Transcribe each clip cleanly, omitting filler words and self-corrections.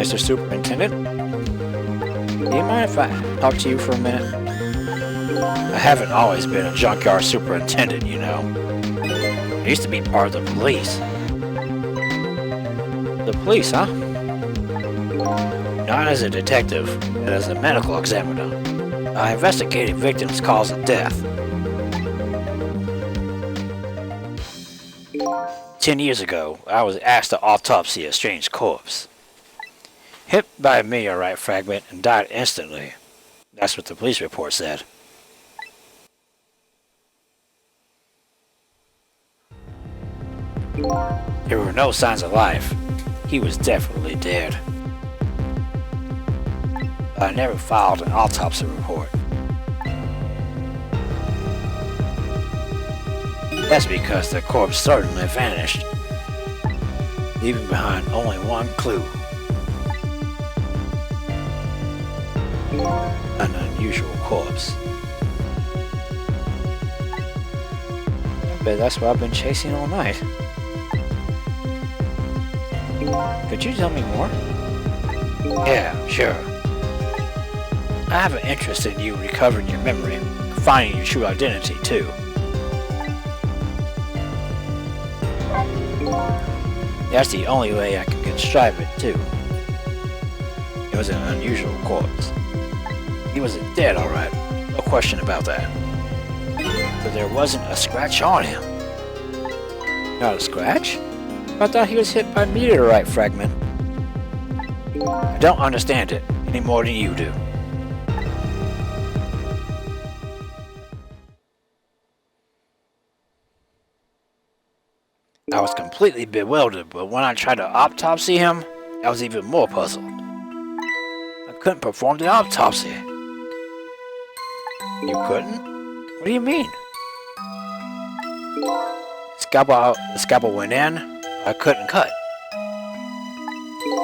Mr. Superintendent? Do you mind if I talk to you for a minute? I haven't always been a junkyard superintendent, you know. I used to be part of the police. The police, huh? Not as a detective, but as a medical examiner. I investigated victims' cause of death. 10 years ago, I was asked to autopsy a strange corpse. Hit by a meteorite fragment and died instantly. That's what the police report said. There were no signs of life. He was definitely dead. I never filed an autopsy report. That's because the corpse certainly vanished, leaving behind only one clue. An unusual corpse. I bet that's what I've been chasing all night. Could you tell me more? Yeah, sure. I have an interest in you recovering your memory and finding your true identity, too. That's the only way I can describe it, too. It was an unusual corpse. He wasn't dead, alright. No question about that. But there wasn't a scratch on him. Not a scratch? I thought he was hit by a meteorite fragment. I don't understand it any more than you do. I was completely bewildered, but when I tried to autopsy him, I was even more puzzled. I couldn't perform the autopsy. You couldn't? What do you mean? The scalpel went in, I couldn't cut.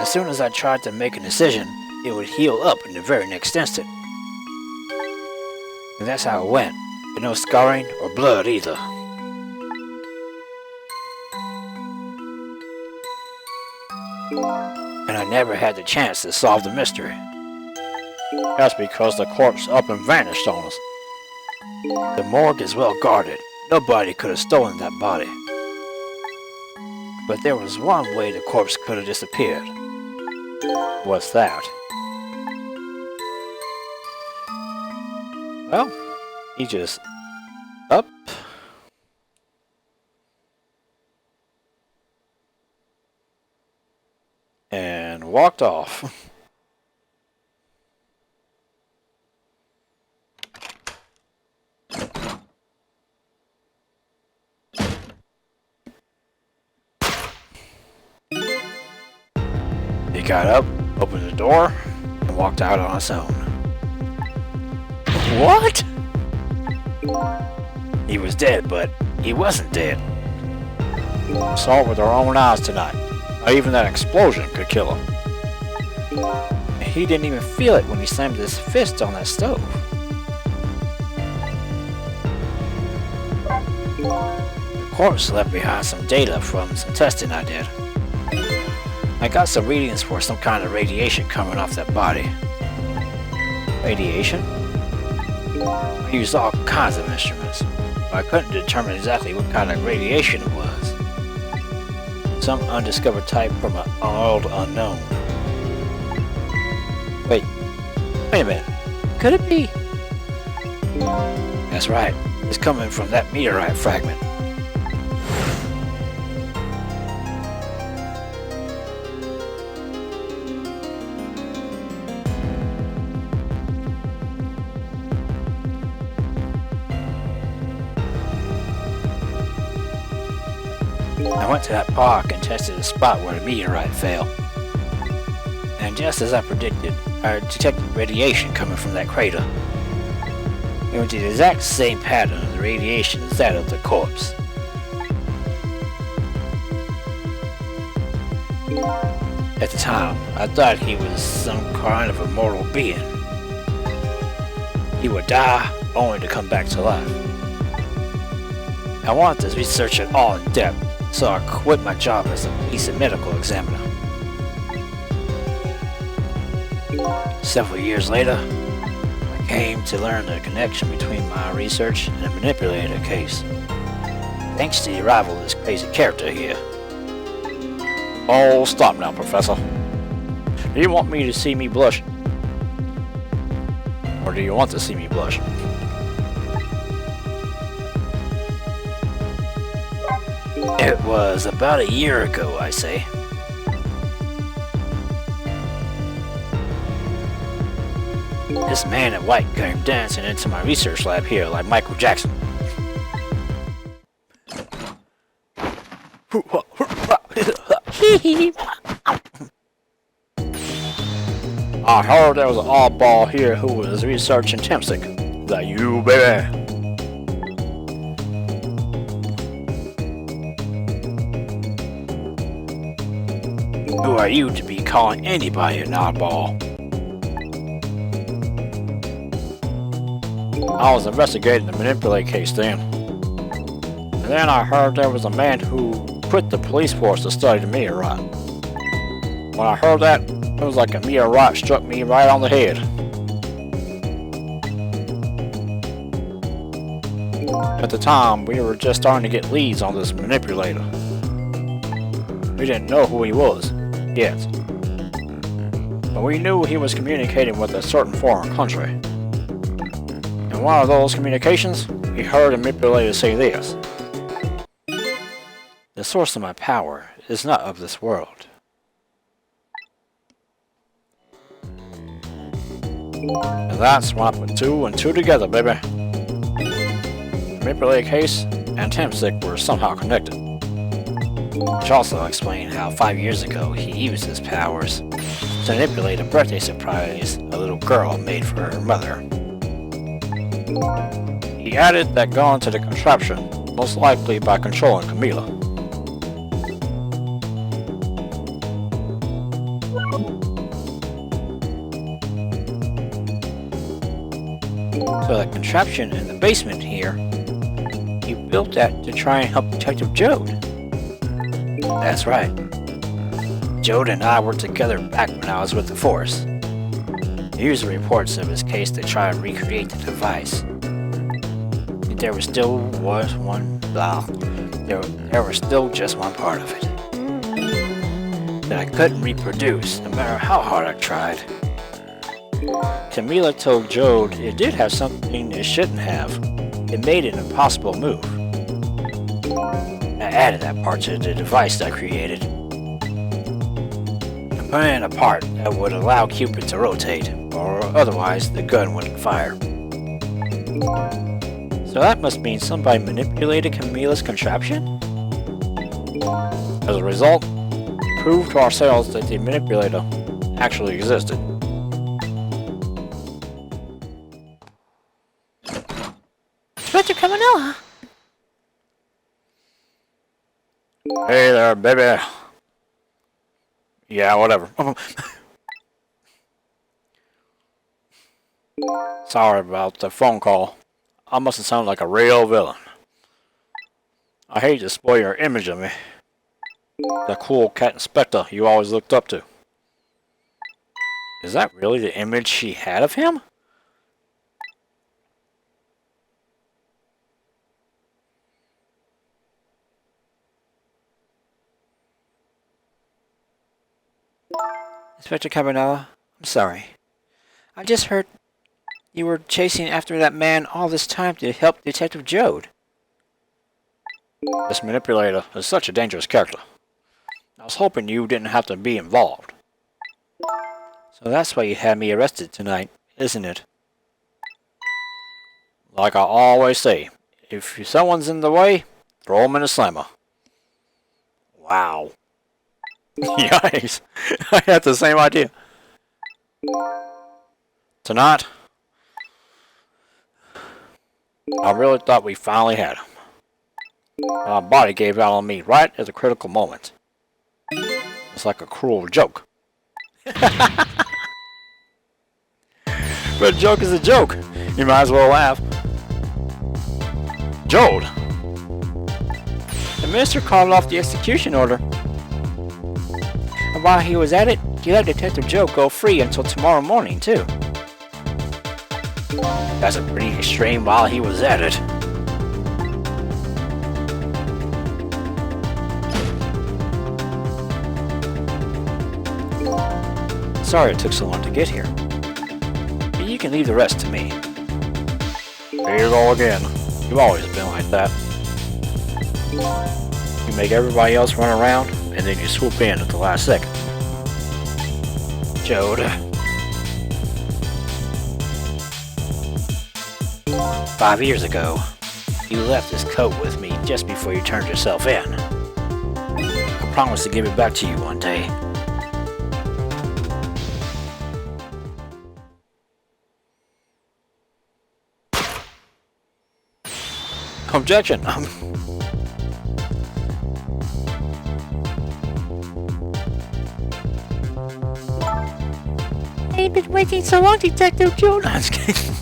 As soon as I tried to make a decision, it would heal up in the very next instant. And that's how it went, with no scarring or blood either. And I never had the chance to solve the mystery. That's because the corpse up and vanished on us. The morgue is well guarded. Nobody could have stolen that body. But there was one way the corpse could have disappeared. What's that? Well, he just up and walked off. He got up, opened the door, and walked out on his own. What? He was dead, but he wasn't dead. Saw it with our own eyes tonight. Not even that explosion could kill him. He didn't even feel it when he slammed his fist on that stove. The corpse left behind some data from some testing I did. I got some readings for some kind of radiation coming off that body. Radiation? I used all kinds of instruments, but I couldn't determine exactly what kind of radiation it was. Some undiscovered type from an world unknown. Wait a minute. Could it be? That's right. It's coming from that meteorite fragment. I went to that park and tested the spot where the meteorite fell. And just as I predicted, I detected radiation coming from that crater. It was the exact same pattern of the radiation as that of the corpse. At the time, I thought he was some kind of immortal being. He would die only to come back to life. I wanted to research it all in depth, so I quit my job as a police and medical examiner. Several years later, I came to learn the connection between my research and the manipulator case. Thanks to the arrival of this crazy character here. Oh, stop now, Professor. Do you want me to see me blush? Or do you want to see me blush? It was about a year ago, I say. This man in white came dancing into my research lab here like Michael Jackson. I heard there was an oddball here who was researching Tempsic. Is that you, baby? Who are you to be calling anybody an oddball? I was investigating the Manipulate case then. And then I heard there was a man who quit the police force to study the meteorite. When I heard that, it was like a meteorite struck me right on the head. At the time, we were just starting to get leads on this manipulator. We didn't know who he was yet. But we knew he was communicating with a certain foreign country. In one of those communications, we heard a manipulator say this. The source of my power is not of this world. And that's when I put two and two together, baby. The manipulator case and Tempsic were somehow connected. Which also explained how 5 years ago he used his powers to manipulate a birthday surprise a little girl made for her mother. He added that gun to the contraption, most likely by controlling Camila. So the contraption in the basement here, he built that to try and help Detective Jode. That's right. Jode and I were together back when I was with the Force. He used the reports of his case to try and recreate the device. But there was still just one part of it that I couldn't reproduce, no matter how hard I tried. Camila told Jode it did have something it shouldn't have. It made an impossible move. I added that part to the device I created. I put in a part that would allow Cupid to rotate, or otherwise the gun wouldn't fire. So that must mean somebody manipulated Camila's contraption? As a result, we proved to ourselves that the manipulator actually existed. Inspector Cabanela! Hey there, baby. Yeah, whatever. Sorry about the phone call. I must have sounded like a real villain. I hate to spoil your image of me. The cool cat inspector you always looked up to. Is that really the image she had of him? Inspector Cabanela, I'm sorry. I just heard you were chasing after that man all this time to help Detective Jode. This manipulator is such a dangerous character. I was hoping you didn't have to be involved. So that's why you had me arrested tonight, isn't it? Like I always say, if someone's in the way, throw them in a slammer. Wow. Yikes. I had the same idea. Tonight, I really thought we finally had him. My body gave out on me right at the critical moment. It's like a cruel joke. But a joke is a joke. You might as well laugh. Jode! The minister called off the execution order. And while he was at it, he let Detective Joe go free until tomorrow morning, too. That's a pretty extreme while he was at it. Sorry it took so long to get here. But you can leave the rest to me. Here you go again. You've always been like that. You make everybody else run around, and then you swoop in at the last second. Jode. 5 years ago, you left this coat with me just before you turned yourself in. I promised to give it back to you one day. Objection! I've been waiting so long, Detective Joe. No, I'm just kidding.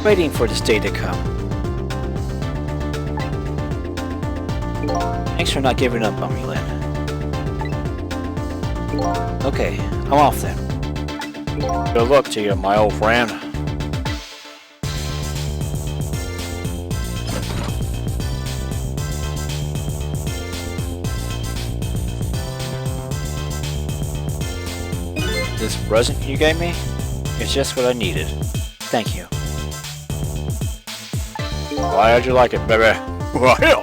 Waiting for this day to come. Thanks for not giving up on me, Lynn. Okay, I'm off then. Good luck to you, my old friend. This present you gave me is just what I needed. Thank you. Glad you like it, baby. Well, hell.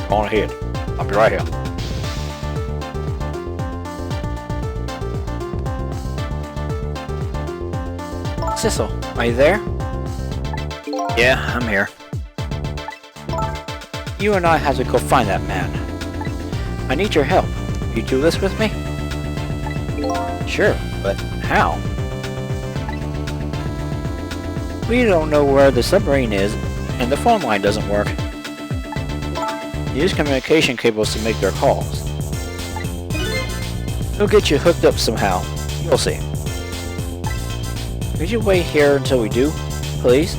Go on ahead. I'll be right here. Cecil, are you there? Yeah, I'm here. You and I have to go find that man. I need your help. You do this with me? Sure, but how? We don't know where the submarine is, and the phone line doesn't work. Use communication cables to make their calls. We'll get you hooked up somehow. You'll see. Could you wait here until we do, please?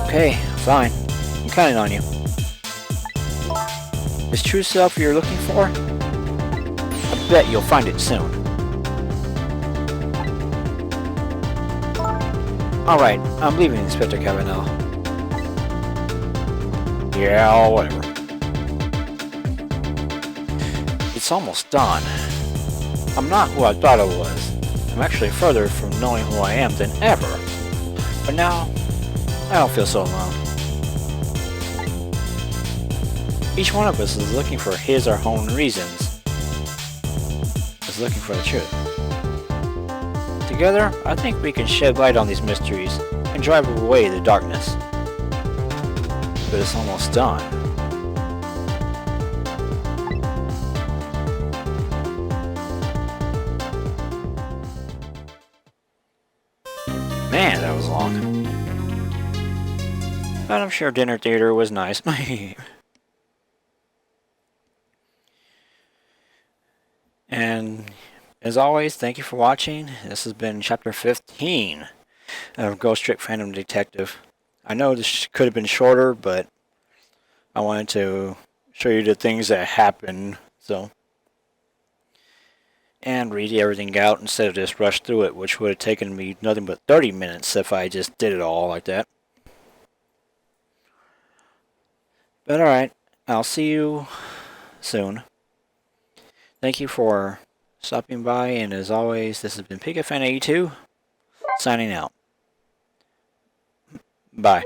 Okay, fine. I'm counting on you. This true self you're looking for? I bet you'll find it soon. Alright, I'm leaving, Inspector Cavanaugh. Yeah, whatever. It's almost dawn. I'm not who I thought I was. I'm actually further from knowing who I am than ever. But now, I don't feel so alone. Each one of us is looking for his or her own reasons. Is looking for the truth. Together, I think we can shed light on these mysteries and drive away the darkness. But it's almost dawn. Man, that was long. But I'm sure dinner theater was nice. And as always, thank you for watching. This has been chapter 15 of Ghost Trick Phantom Detective. I know this could have been shorter, but I wanted to show you the things that happened, so. And read everything out instead of just rush through it, which would have taken me nothing but 30 minutes if I just did it all like that. But alright, I'll see you soon. Thank you for stopping by, and as always, this has been PikaFan82, signing out. Bye.